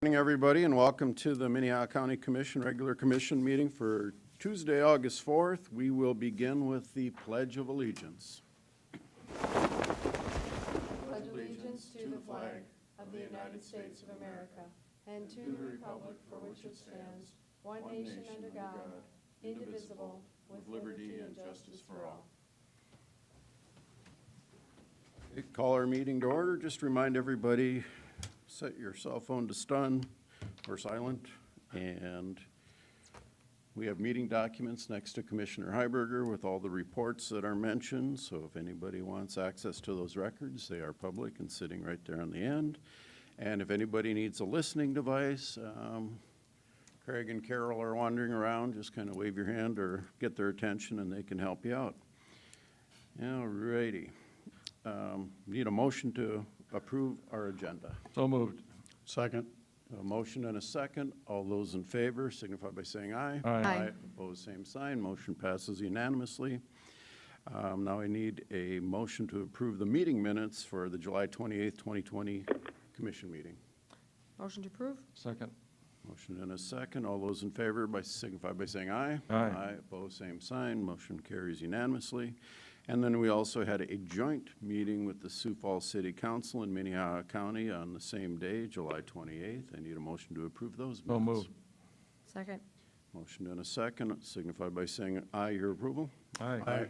Good morning, everybody, and welcome to the Minnehaha County Commission regular commission meeting for Tuesday, August 4th. We will begin with the Pledge of Allegiance. Pledge allegiance to the flag of the United States of America and to the republic for which it stands, one nation under God, indivisible, with liberty and justice for all. Call our meeting to order. Just remind everybody, set your cell phone to stun or silent. And we have meeting documents next to Commissioner Heiberger with all the reports that are mentioned. So if anybody wants access to those records, they are public and sitting right there on the end. And if anybody needs a listening device, Craig and Carol are wandering around. Just kind of wave your hand or get their attention and they can help you out. All righty. Need a motion to approve our agenda. So moved. Second. A motion and a second. All those in favor signify by saying aye. Aye. Opposed, same sign. Motion passes unanimously. Now I need a motion to approve the meeting minutes for the July 28th, 2020 commission meeting. Motion to approve? Second. Motion and a second. All those in favor signify by saying aye. Aye. Opposed, same sign. Motion carries unanimously. And then we also had a joint meeting with the Sioux Falls City Council in Minnehaha County on the same day, July 28th. I need a motion to approve those minutes. So moved. Second. Motion and a second. Signify by saying aye, your approval. Aye. Aye.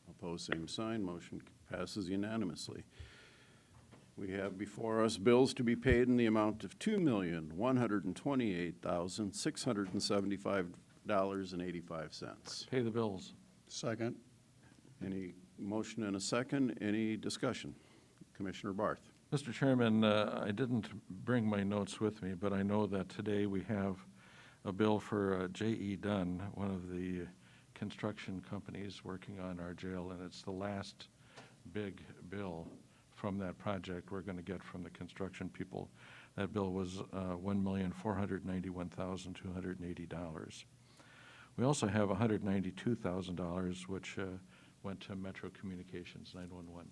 Opposed, same sign. Motion passes unanimously. We have before us bills to be paid in the amount of $2,128,675.85. Pay the bills. Second. Any motion and a second? Any discussion? Commissioner Barth. Mr. Chairman, I didn't bring my notes with me, but I know that today we have a bill for J.E. Dunn, one of the construction companies working on our jail, and it's the last big bill from that project we're going to get from the construction people. That bill was $1,491,280. We also have $192,000, which went to Metro Communications 911.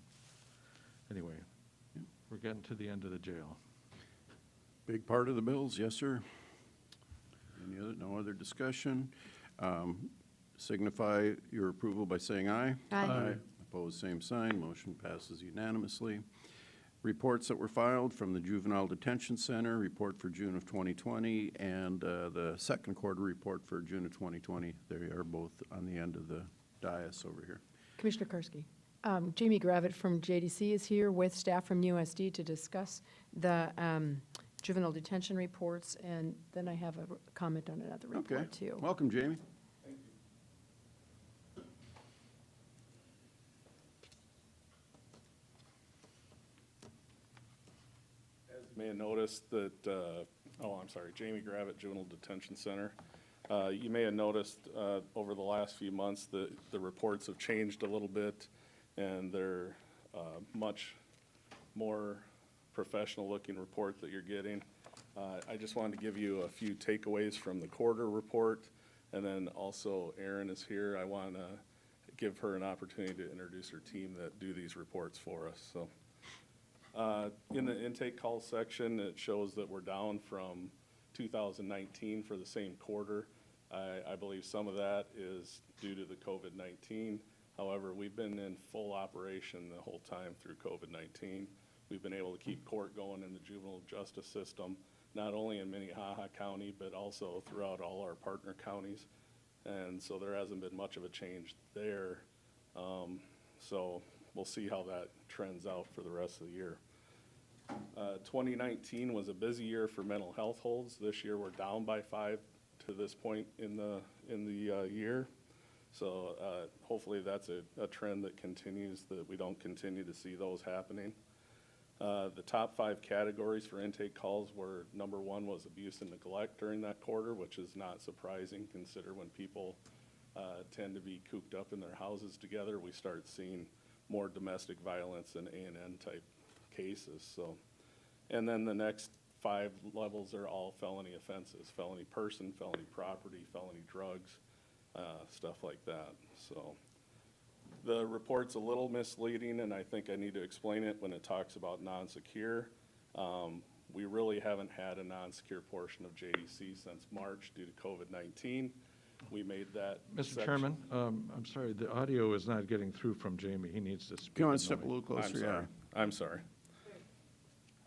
Anyway, we're getting to the end of the jail. Big part of the bills, yes, sir. No other discussion? Signify your approval by saying aye. Aye. Opposed, same sign. Motion passes unanimously. Reports that were filed from the Juvenile Detention Center, report for June of 2020, and the second quarter report for June of 2020. They are both on the end of the dais over here. Commissioner Karski. Jamie Gravitt from JDC is here with staff from USD to discuss the juvenile detention reports, and then I have a comment on another report too. Welcome, Jamie. As you may have noticed that, Jamie Gravitt, Juvenile Detention Center. You may have noticed over the last few months that the reports have changed a little bit, and they're much more professional looking report that you're getting. I just wanted to give you a few takeaways from the quarter report, and then also Erin is here. I want to give her an opportunity to introduce her team that do these reports for us. So in the intake call section, it shows that we're down from 2019 for the same quarter. I believe some of that is due to the COVID-19. However, we've been in full operation the whole time through COVID-19. We've been able to keep court going in the juvenile justice system, not only in Minnehaha County, but also throughout all our partner counties. And so there hasn't been much of a change there. So we'll see how that trends out for the rest of the year. 2019 was a busy year for mental health holds. This year we're down by 5 to this point in the year. So hopefully that's a trend that continues, that we don't continue to see those happening. The top 5 categories for intake calls were, number 1 was abuse and neglect during that quarter, which is not surprising. Consider when people tend to be cooped up in their houses together, we start seeing more domestic violence and A&N type cases. So, and then the next 5 levels are all felony offenses: felony person, felony property, felony drugs, stuff like that. So the report's a little misleading, and I think I need to explain it when it talks about non-secure. We really haven't had a non-secure portion of JDC since March due to COVID-19. We made that. Mr. Chairman, I'm sorry, the audio is not getting through from Jamie. He needs to speak. Come on, in step a the mic. little closer, yeah. I'm sorry.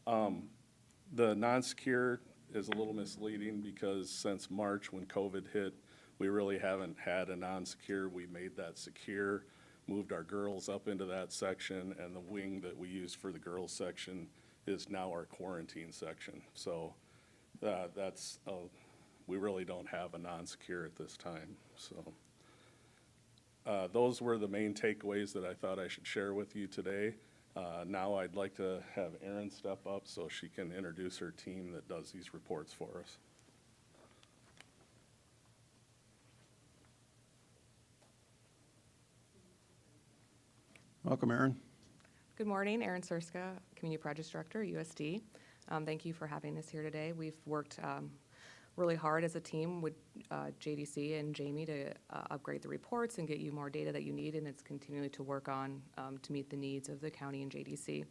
The non-secure is a little misleading because since March when COVID hit, we really haven't had a non-secure. We made that secure, moved our girls up into that section, and the wing that we used for the girls section is now our quarantine section. So we really don't have a non-secure at this time. So those were the main takeaways that I thought I should share with you today. Now I'd like to have Erin step up so she can introduce her team that does these reports for us. Welcome, Aaron. Good morning, Erin Surska, Community Projects Director, USD. Thank you for having us here today. We've worked really hard as a team with JDC and Jamie to upgrade the reports and get you more data that you need, and it's continuing to work on to meet the needs of the county and JDC.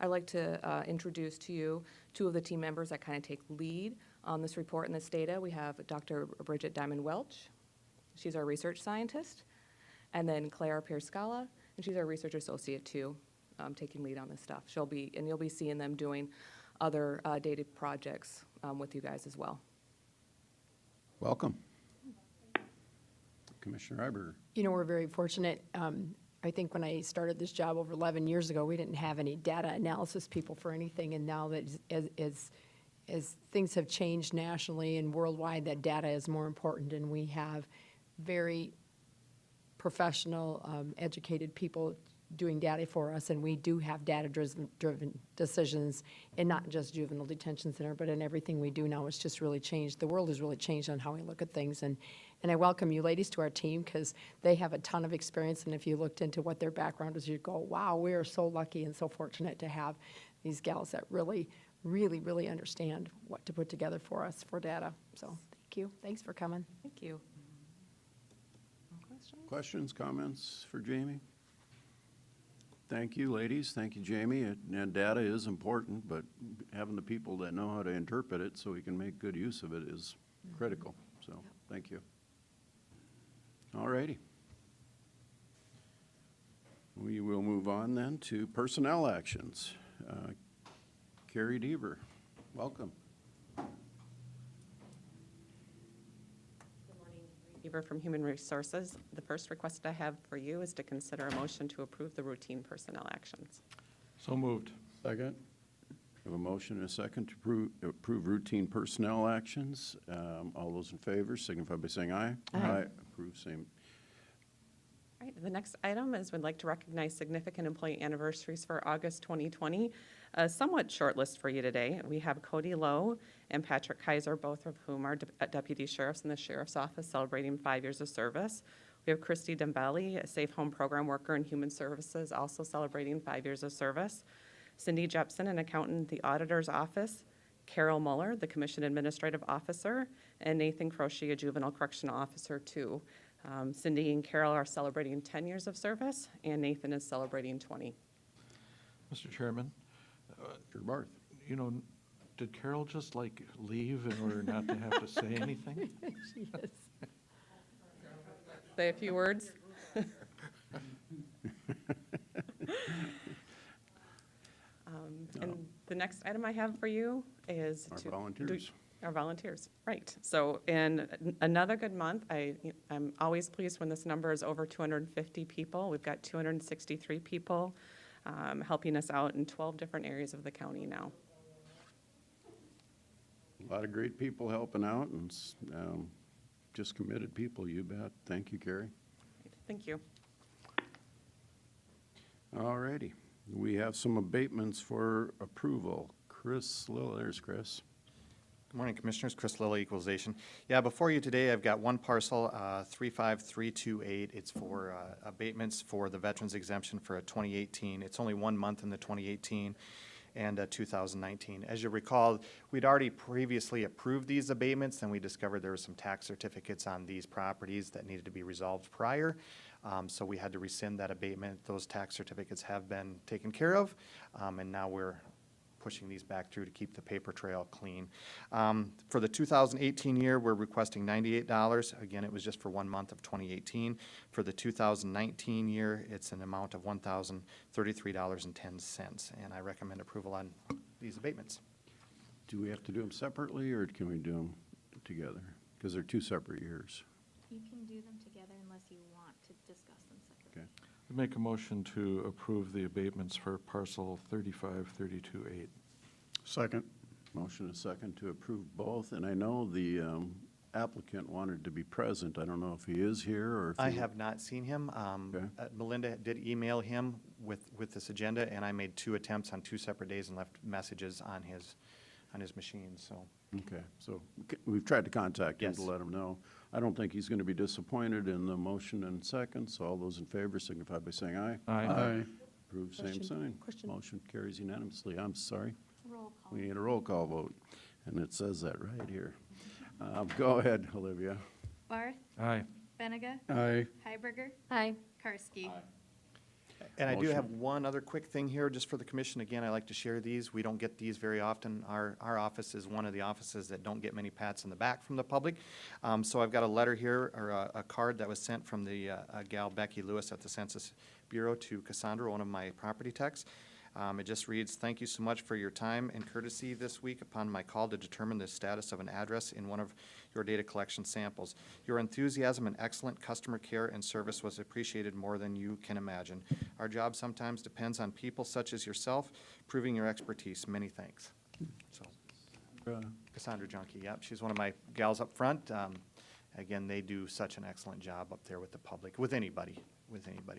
I'd like to introduce to you two of the team members that kind of take lead on this report and this data. We have Dr. Bridget Diamond-Welch. She's our research scientist. And then Claire Pierscala, and she's our research associate too, taking lead on this stuff. And you'll be seeing them doing other data projects with you guys as well. Welcome. Commissioner Iber. You know, we're very fortunate. I think when I started this job over 11 years ago, we didn't have any data analysis people for anything, and now that as things have changed nationally and worldwide, that data is more important, and we have very professional, educated people doing data for us, and we do have data-driven decisions, and not just juvenile detention center, but in everything we do now. It's just really changed. The world has really changed on how we look at things, and I welcome you ladies to our team because they have a ton of experience, and if you looked into what their background is, you'd go, wow, we are so lucky and so fortunate to have these gals that really, really, really understand what to put together for us for data. So thank you. Thanks for coming. Thank you. Questions? Questions, comments for Jamie? Thank you, ladies. Thank you, Jamie. And data is important, but having the people that know how to interpret it so we can make good use of it is critical. So thank you. All righty. We will move on then to personnel actions. Carey Deaver, welcome. Deaver from Human Resources. The first request I have for you is to consider a motion to approve the routine personnel actions. So moved. Second. We have a motion and a second to approve routine personnel actions. All those in favor signify by saying aye. Aye. Approve, same. All right, the next item is we'd like to recognize significant employee anniversaries for August 2020. A somewhat short list for you today. We have Cody Lowe and Patrick Kaiser, both of whom are deputy sheriffs in the sheriff's office, celebrating 5 years of service. We have Christy Dembelli, a safe home program worker in human services, also celebrating 5 years of service. Cindy Jepson, an accountant in the auditor's office. Carol Muller, the commission administrative officer, and Nathan Croce, a juvenile correctional officer too. Cindy and Carol are celebrating 10 years of service, and Nathan is celebrating 20. Mr. Chairman, Your Barth. you know, did Carol just like leave in order not to have to say anything? She is. Say a few words. And the next item I have for you is Our to volunteers. Our volunteers, right. So in another good month, I'm always pleased when this number is over 250 people. We've got 263 people helping us out in 12 different areas of the county now. A lot of great people helping out and just committed people, you bet. Thank you, Carey. Thank you. All righty. We have some abatements for approval. Chris Lilla, there's Chris. Good morning, Commissioners. Chris Lilla, Equalization. Yeah, before you today, I've got one parcel, 35328. It's for abatements for the veterans exemption for 2018. It's only 1 month in the 2018 and 2019. As you recall, we'd already previously approved these abatements, and we discovered there were some tax certificates on these properties that needed to be resolved prior. So we had to rescind that abatement. Those tax certificates have been taken care of, and now we're pushing these back through to keep the paper trail clean. For the 2018 year, we're requesting $98. Again, it was just for 1 month of 2018. For the 2019 year, it's an amount of $1,033.10, and I recommend approval on these abatements. Do we have to do them separately, or can we do them together? Because they're 2 separate years. You can do them together unless you want to discuss them separately. Okay. I make a motion to approve the abatements for parcel 35328. Second. Motion and second to approve both, and I know the applicant wanted to be present. I don't know if he is here or if I he- have not seen him. Okay. Melinda did email him with this agenda, and I made 2 attempts on 2 separate days and left messages on his machine, so. Okay, so we've tried to contact him Yes. to let him know. I don't think he's going to be disappointed in the motion and second, so all those in favor signify by saying aye. Aye. Approve, same Question, sign. question. Motion carries unanimously. I'm sorry. Roll call. We need a roll call vote, and it says that right here. Go ahead, Olivia. Barth, Aye. Benega, Aye. Heiberger, Aye. Karski. And I do Motion. have one other quick thing here, just for the commission. Again, I like to share these. We don't get these very often. Our office is one of the offices that don't get many pats in the back from the public. So I've got a letter here, or a card that was sent from the gal Becky Lewis at the Census Bureau to Cassandra, one of my property techs. It just reads, "Thank you so much for your time and courtesy this week upon my call to determine the status of an address in one of your data collection samples. Your enthusiasm and excellent customer care and service was appreciated more than you can imagine. Our job sometimes depends on people such as yourself proving your expertise. Many thanks." So, Cassandra Junkie, yep, she's one of my gals up front. Again, they do such an excellent job up there with the public, with anybody.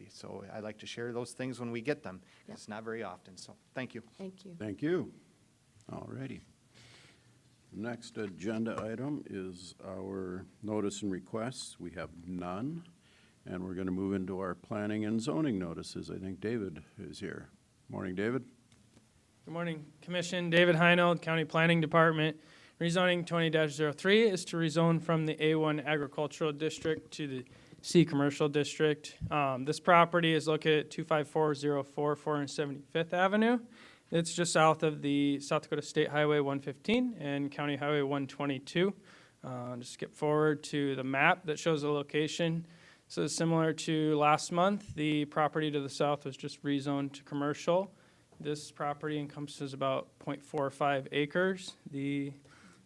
So I like to share those things when we get them. Yep. It's not very often, so thank you. Thank you. Thank you. All righty. Next agenda item is our notice and requests. We have none, and we're going to move into our planning and zoning notices. I think David is here. Morning, David. Good morning, Commission. David Heinold, County Planning Department. Rezoning 20-03 is to rezone from the A1 Agricultural District to the C Commercial District. This property is located at 25404 475th Avenue. It's just south of the South Dakota State Highway 115 and County Highway 122. Just skip forward to the map that shows the location. So similar to last month, the property to the south was just rezoned to commercial. This property encompasses about 0.45 acres. The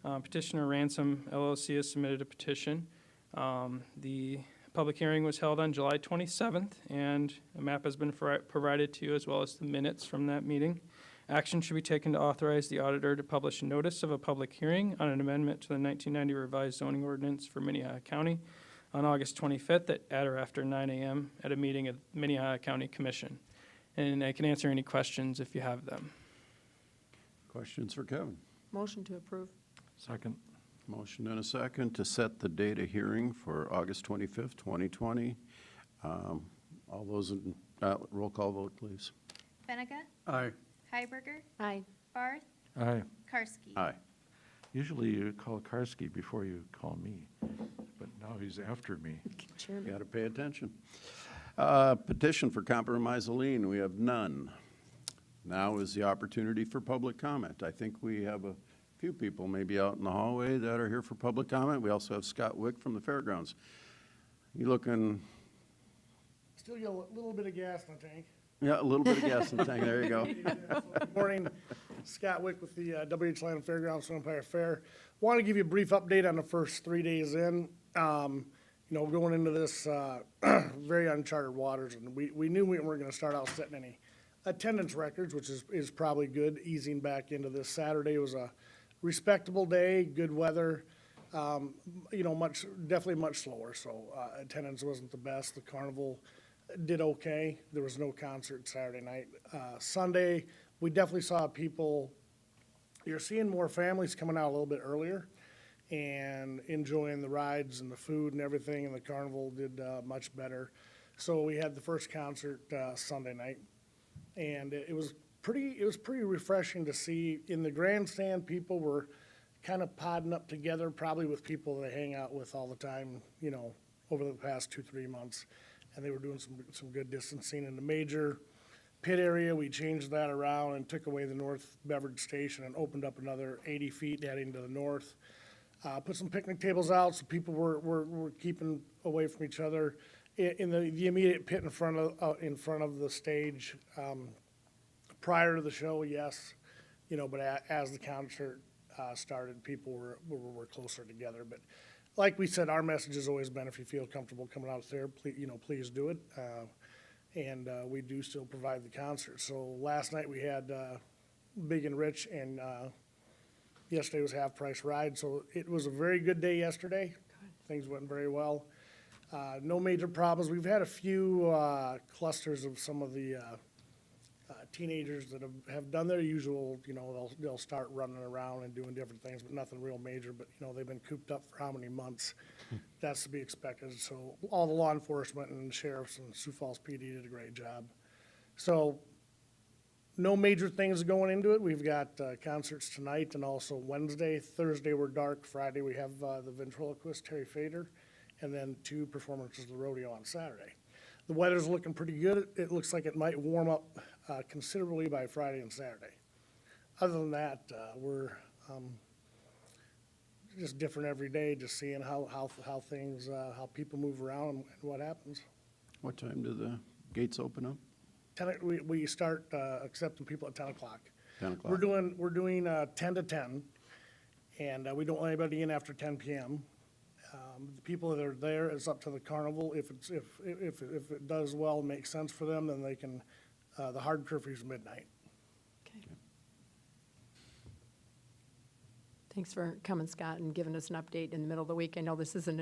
petitioner Ransom LLC has submitted a petition. The public hearing was held on July 27th, and a map has been provided to you as well as the minutes from that meeting. Action should be taken to authorize the auditor to publish a notice of a public hearing on an amendment to the 1990 revised zoning ordinance for Minnehaha County on August 25th at or after 9 a.m. at a meeting of Minnehaha County Commission. And I can answer any questions if you have them. Questions for Kevin? Motion to approve. Second. Motion and a second to set the date of hearing for August 25th, 2020. All those in, roll call vote, please. Benega, Aye. Heiberger, Aye. Barth, Aye. Karski. Aye. Usually you call Karski before you call me, but now he's after me. Chairman. Got to pay attention. Petition for compromise lien, we have none. Now is the opportunity for public comment. I think we have a few people maybe out in the hallway that are here for public comment. We also have Scott Wick from the fairgrounds. You looking, Still got a little bit of gas in the tank. yeah, a little bit of gas in the tank, there you go. Good morning, Scott Wick with the WH Land Fairgrounds Empire Fair. Want to give you a brief update on the first 3 days in. Going into this very uncharted waters, and we knew we weren't going to start out setting any attendance records, which is probably good, easing back into this. Saturday was a respectable day, good weather, definitely much slower, so attendance wasn't the best. The carnival did okay. There was no concert Saturday night. Sunday, we definitely saw people, you're seeing more families coming out a little bit earlier and enjoying the rides and the food and everything, and the carnival did much better. So we had the first concert Sunday night, and it was pretty refreshing to see. In the grandstand, people were kind of podding up together, probably with people they hang out with all the time, over the past 2-3 months, and they were doing some good distancing. In the major pit area, we changed that around and took away the north beverage station and opened up another 80 feet heading to the north. Put some picnic tables out so people were keeping away from each other. In the immediate pit in front of the stage, prior to the show, yes, but as the concert started, people were closer together. But like we said, our message has always been, if you feel comfortable coming out there, please do it. And we do still provide the concert. So last night we had Big and Rich, and yesterday was Half Price Ride. So it was a very good day yesterday. Things went very well. No major problems. We've had a few clusters of some of the teenagers that have done their usual, they'll start running around and doing different things, but nothing real major. But, they've been cooped up for how many months? That's to be expected. So all the law enforcement and sheriffs and Sioux Falls PD did a great job. So no major things going into it. We've got concerts tonight and also Wednesday. Thursday we're dark. Friday we have the ventriloquist, Terry Fader, and then 2 performances of the rodeo on Saturday. The weather's looking pretty good. It looks like it might warm up considerably by Friday and Saturday. Other than that, we're just different every day, just seeing how things, how people move around and what happens. What time do the gates open up? We start accepting people at 10 o'clock. 10 o'clock. We're doing 10 to 10, and we don't let anybody in after 10 p.m. The people that are there, it's up to the carnival. If it does well, makes sense for them, then they can. The hard curfew is midnight. Okay. Thanks for coming, Scott, and giving us an update in the middle of the week. I know this isn't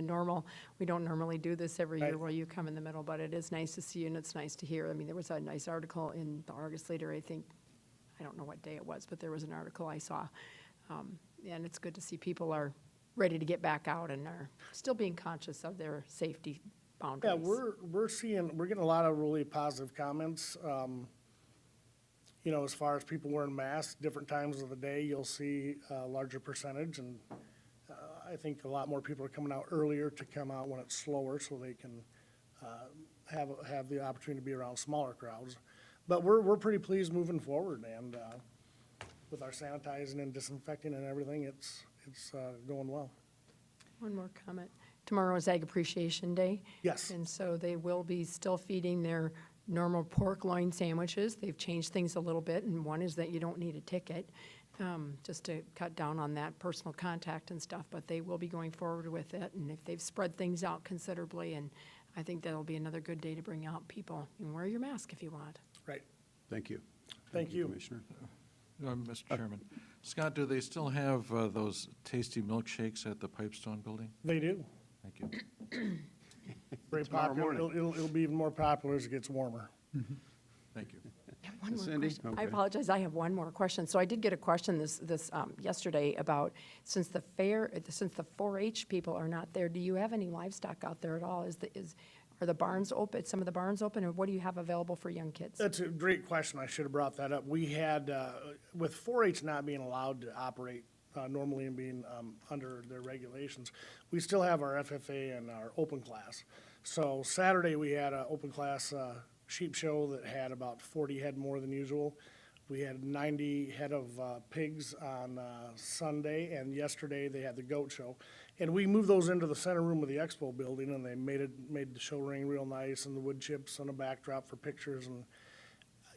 we don't normally do this every year Right. where you come in the middle, but it is nice to see you and it's nice to hear. I mean, there was a nice article in the Argus Leader, I think, I don't know what day it was, but there was an article I saw. And it's good to see people are ready to get back out and are still being conscious of their safety boundaries. Yeah, we're getting a lot of really positive comments. As far as people wearing masks, different times of the day, you'll see a larger percentage, and I think a lot more people are coming out earlier to come out when it's slower, so they can have the opportunity to be around smaller crowds. But we're pretty pleased moving forward, and with our sanitizing and disinfecting and everything, it's going well. One more comment. Tomorrow is Ag Appreciation Day. Yes. And so they will be still feeding their normal pork loin sandwiches. They've changed things a little bit, and one is that you don't need a ticket, just to cut down on that personal contact and stuff, but they will be going forward with it, and if they've spread things out considerably, and I think that'll be another good day to bring out people. And wear your mask if you want. Right. Thank you. Thank you. Commissioner. Mr. Chairman. Scott, do they still have those tasty milkshakes at the Pipestone building? They do. Thank you. Very Tomorrow popular. morning. It'll be even more popular as it gets warmer. Thank you. One more Cindy? question. I Okay. apologize, I have one more question. So I did get a question yesterday about, since the 4-H people are not there, do you have any livestock out there at all? Are the barns open, some of the barns open, or what do you have available for young kids? That's a great question. I should have brought that up. We had, with 4-H not being allowed to operate normally and being under their regulations, we still have our FFA and our open class. So Saturday, we had an open class sheep show that had about 40 head more than usual. We had 90 head of pigs on Sunday, and yesterday they had the goat show. And we moved those into the center room of the expo building, and they made the show ring real nice, and the wood chips and a backdrop for pictures. And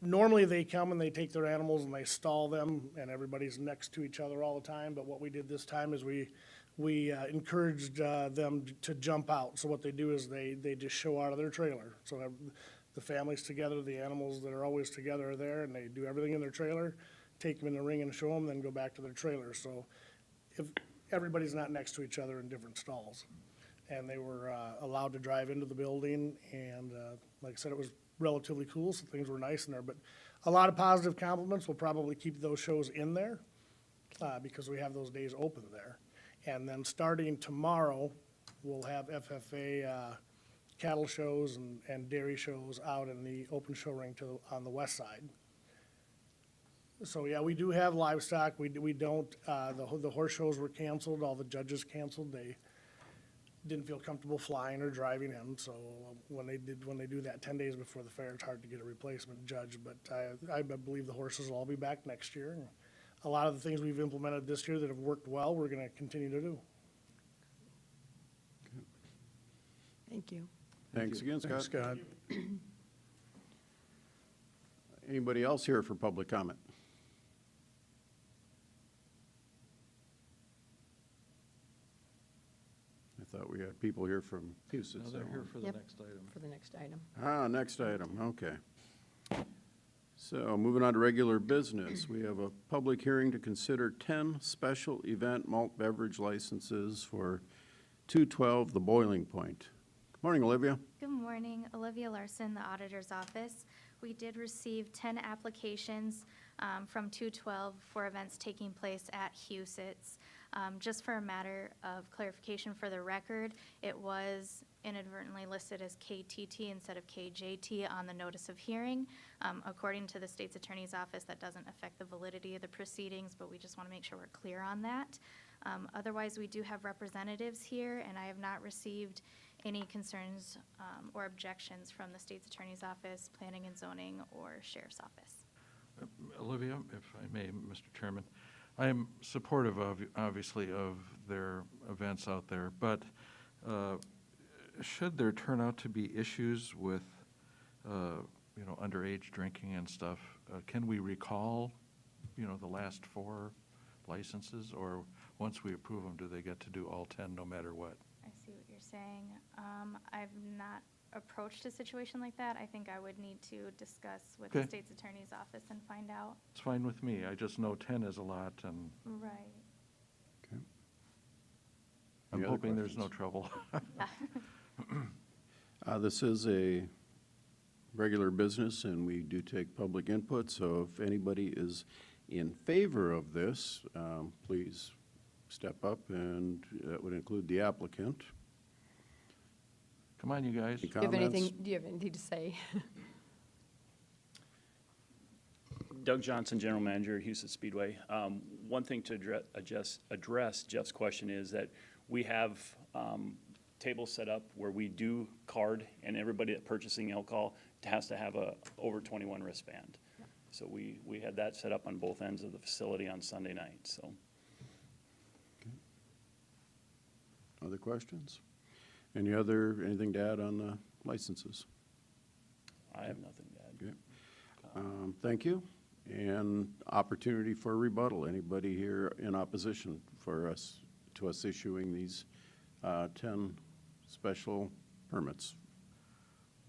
normally they come and they take their animals and they stall them, and everybody's next to each other all the time. But what we did this time is we encouraged them to jump out. So what they do is they just show out of their trailer. So the family's together, the animals that are always together are there, and they do everything in their trailer, take them in the ring and show them, then go back to their trailer. So if everybody's not next to each other in different stalls. And they were allowed to drive into the building, and like I said, it was relatively cool, so things were nice in there. But a lot of positive compliments. We'll probably keep those shows in there because we have those days open there. And then starting tomorrow, we'll have FFA cattle shows and dairy shows out in the open show ring on the west side. So, yeah, we do have livestock. We don't, the horse shows were canceled. All the judges canceled. didn't feel comfortable flying or driving in, so when they do that 10 days before the fair, it's hard to get a replacement judge, but I believe the horses will all be back next year. And a lot of the things we've implemented this year that have worked well, we're gonna continue to do. Thank you. Thanks again, Scott. Thanks, Scott. Anybody else here for public comment? I thought we had people here from Houston. Now they're here for the Yep. next item. For the next item. Next item, okay. So moving on to regular business, we have a public hearing to consider 10 special event malt beverage licenses for 212 The Boiling Point. Good morning, Olivia. Good morning, Olivia Larson, the Auditor's Office. We did receive 10 applications from 212 for events taking place at SIOUX. Just for a matter of clarification for the record, it was inadvertently listed as KTT instead of KJT on the notice of hearing. According to the State's Attorney's Office, that doesn't affect the validity of the proceedings, but we just want to make sure we're clear on that. Otherwise, we do have representatives here, and I have not received any concerns or objections from the State's Attorney's Office, Planning and Zoning, or Sheriff's Office. Olivia, if I may, Mr. Chairman, I am supportive of, obviously, of their events out there, but should there turn out to be issues with, underage drinking and stuff, can we recall, the last 4 licenses, or once we approve them, do they get to do all 10 no matter what? I see what you're saying. I've not approached a situation like that. I think I would need to discuss with the Okay. State's Attorney's Office and find out. It's fine with me. I just know 10 is a lot, and Right. Okay. I'm Any other hoping there's no questions? trouble. This is a regular business, and we do take public input, so if anybody is in favor of this, please step up, and that would include the applicant. Come on, you guys. Any Do you have comments? do you have anything to say? Doug Johnson, General Manager, Houston Speedway. One thing to address Jeff's question is that we have tables set up where we do card, and everybody that purchasing alcohol has to have a over 21 wristband. So we had that set up on both ends of the facility on Sunday night, so. Other questions? Anything to add on the licenses? I have nothing to add. Okay. Thank you. And opportunity for rebuttal. Anybody here in opposition to us issuing these 10 special permits?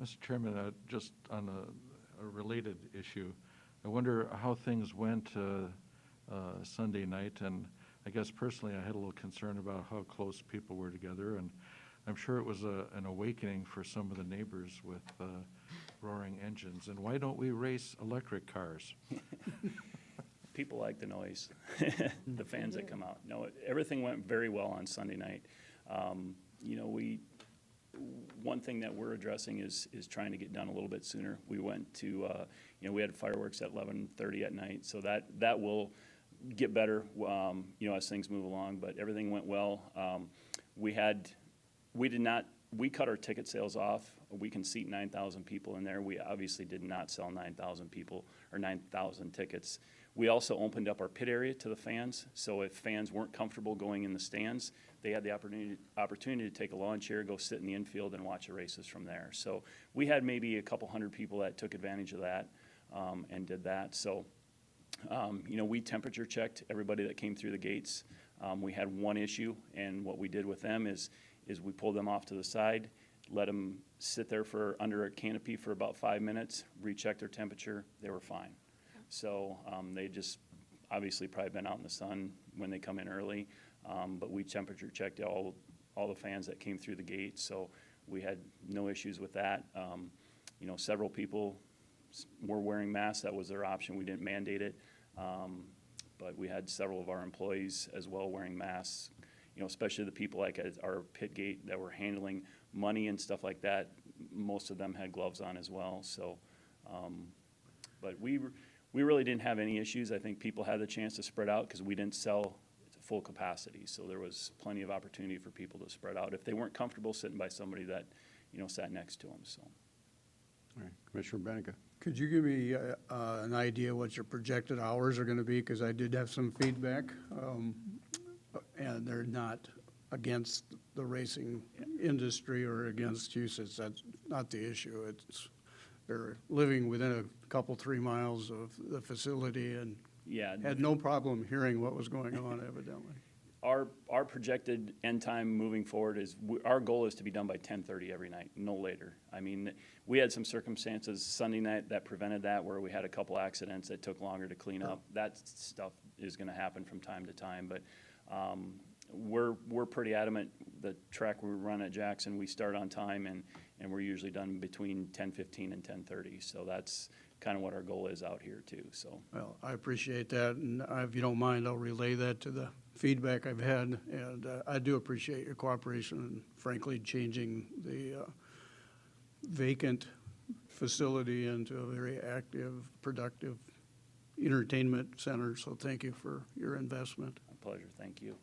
Mr. Chairman, just on a related issue, I wonder how things went Sunday night, and I guess personally I had a little concern about how close people were together, and I'm sure it was an awakening for some of the neighbors with roaring engines. And why don't we race electric cars? People like the noise, the fans that come out. No, everything went very well on Sunday night. One thing that we're addressing is trying to get done a little bit sooner. We went to, we had fireworks at 11:30 at night, so that will get better, as things move along, but everything went well. We cut our ticket sales off. We can seat 9,000 people in there. We obviously did not sell 9,000 people or 9,000 tickets. We also opened up our pit area to the fans, so if fans weren't comfortable going in the stands, they had the opportunity to take a lawn chair, go sit in the infield and watch the races from there. So we had maybe a couple hundred people that took advantage of that and did that. So, we temperature checked everybody that came through the gates. We had one issue, and what we did with them is we pulled them off to the side, let them sit there under a canopy for about 5 minutes, rechecked their temperature, they were fine. So they just obviously probably been out in the sun when they come in early, but we temperature checked all the fans that came through the gate, so we had no issues with that. Several people were wearing masks. That was their option. We didn't mandate it, but we had several of our employees as well wearing masks, especially the people like at our pit gate that were handling money and stuff like that. Most of them had gloves on as well, so, but we really didn't have any issues. I think people had the chance to spread out because we didn't sell full capacity. So there was plenty of opportunity for people to spread out if they weren't comfortable sitting by somebody that, sat next to them, so. All right, Commissioner Benica. Could you give me an idea what your projected hours are going to be? Because I did have some feedback, and they're not against the racing industry or against USITs. That's not the issue. It's they're living within a couple, 3 miles of the facility and Yeah. had no problem hearing what was going on evidently. Our projected end time moving forward is, our goal is to be done by 10:30 every night, no later. I mean, we had some circumstances Sunday night that prevented that, where we had a couple accidents that took longer to clean up. That stuff is gonna happen from time to time, but we're pretty adamant. The track we run at Jackson, we start on time, and we're usually done between 10:15 and 10:30. So that's kind of what our goal is out here too, so. Well, I appreciate that, and if you don't mind, I'll relay that to the feedback I've had, and I do appreciate your cooperation and frankly changing the vacant facility into a very active, productive entertainment center, so thank you for your investment. My pleasure, thank you.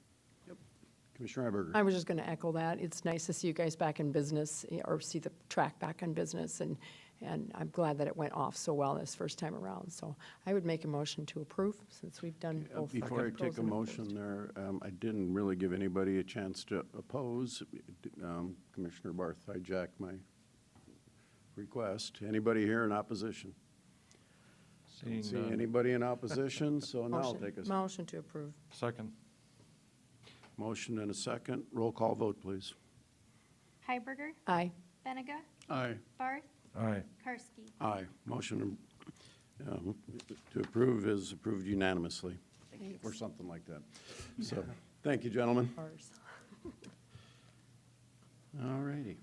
Commissioner Heiberger. I was just going to echo that. It's nice to see you guys back in business, or see the track back in business, and I'm glad that it went off so well this first time around. So I would make a motion to approve, since we've done both. Before I take a motion there, I didn't really give anybody a chance to oppose. Commissioner Barth hijacked my request. Anybody here in opposition? Don't see none. anybody in opposition, so now I'll take a Motion to approve. Second. motion and a second. Roll call vote, please. Heiberger, Aye. Benega, Aye. Barth, Aye. Karski. Aye. Motion to approve is approved unanimously, or something like that. So, thank you, gentlemen. Ours. All righty.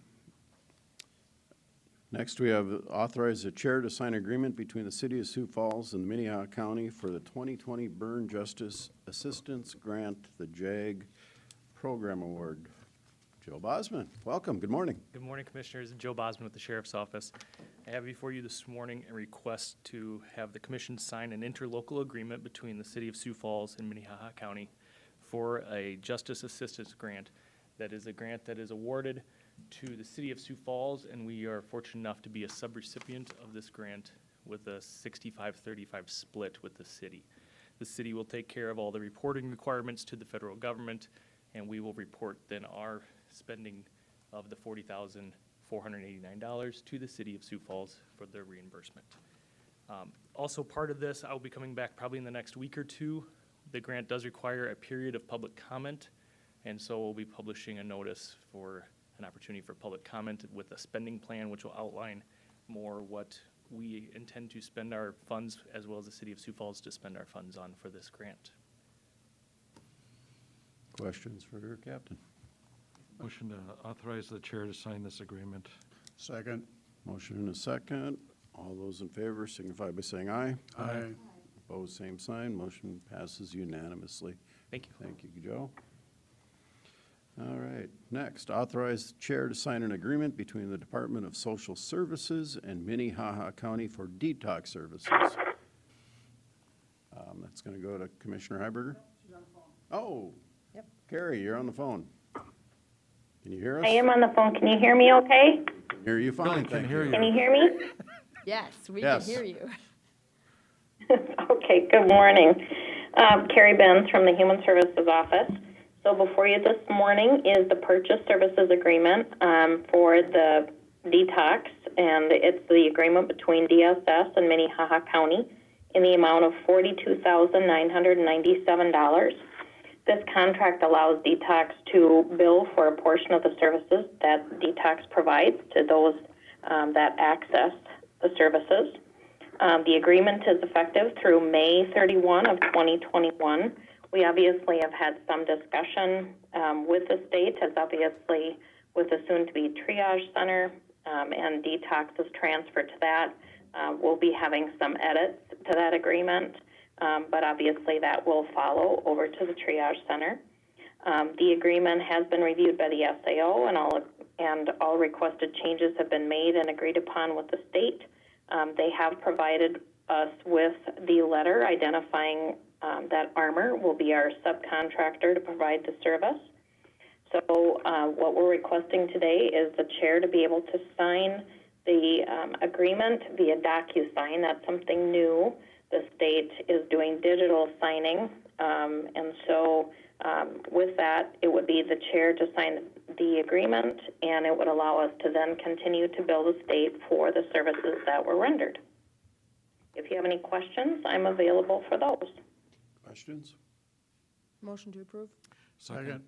Next, we have authorize the chair to sign agreement between the City of Sioux Falls and Minnehaha County for the 2020 Burn Justice Assistance Grant, the JAG Program Award. Joe Bosman, welcome, good morning. Good morning, Commissioners. Joe Bosman with the Sheriff's Office. I have before you this morning a request to have the Commission sign an interlocal agreement between the City of Sioux Falls and Minnehaha County for a Justice Assistance Grant. That is a grant that is awarded to the City of Sioux Falls, and we are fortunate enough to be a subrecipient of this grant with a 65-35 split with the city. The city will take care of all the reporting requirements to the federal government, and we will report then our spending of the $40,489 to the City of Sioux Falls for their reimbursement. Also part of this, I'll be coming back probably in the next week or two. The grant does require a period of public comment, and so we'll be publishing a notice for an opportunity for public comment with a spending plan, which will outline more what we intend to spend our funds, as well as the City of Sioux Falls to spend our funds on for this grant. Questions for your captain? Motion to authorize the chair to sign this agreement. Second. Motion and a second. All those in favor signify by saying aye. Aye. Opposed, same sign. Motion passes unanimously. Thank you. Thank you, Joe. All right, next, authorize the chair to sign an agreement between the Department of Social Services and Minnehaha County for detox services. That's going to go to Commissioner Heiberger. Oh, Yep. Carey, you're on the phone. Can you hear us? I am on the phone. Can you hear me okay? Hear you fine, Really thank can hear you. Can you hear me? Yes, we Yes. can hear you. Okay, good morning. Carey Benz from the Human Services Office. So before you this morning is the purchase services agreement for the detox, and it's the agreement between DSS and Minnehaha County in the amount of $42,997. This contract allows detox to bill for a portion of the services that detox provides to those that access the services. The agreement is effective through May 31 of 2021. We obviously have had some discussion with the state, as obviously with the soon-to-be triage center and detox is transferred to that. We'll be having some edits to that agreement, but obviously that will follow over to the triage center. The agreement has been reviewed by the SIOUX, and all requested changes have been made and agreed upon with the state. They have provided us with the letter identifying That Armor will be our subcontractor to provide the service. So what we're requesting today is the chair to be able to sign the agreement via DocuSign. That's something new. The state is doing digital signing, and so with that, it would be the chair to sign the agreement, and it would allow us to then continue to bill the state for the services that were rendered. If you have any questions, I'm available for those. Questions? Motion to approve? Second.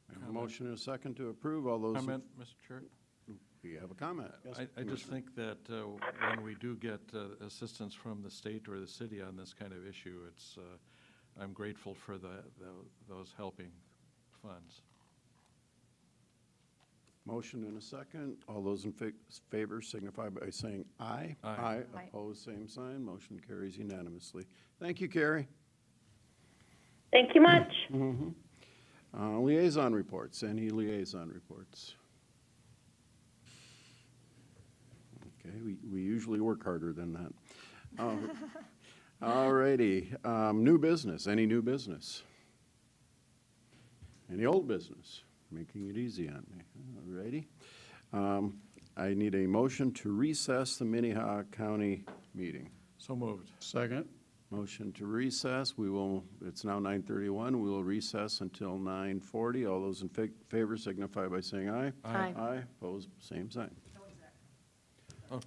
I have a motion and a second to approve. All those. Comment, Mr. Chair? You have a comment? I just think that when we do get assistance from the state or the city on this kind of issue, it's, I'm grateful for those helping funds. Motion and a second. All those in favor signify by saying aye. Aye. Aye. Opposed, same sign. Motion carries unanimously. Thank you, Carey. Thank you much. Liaison reports. Any liaison reports? Okay, we usually work harder than that. All righty. New business. Any new business? Any old business? Making it easy on me. All righty. I need a motion to recess the Minnehaha County meeting. So moved. Second? Motion to recess. It's now 9:31. We will recess until 9:40. All those in favor signify by saying aye. Aye. Aye. Opposed, same sign. Oh,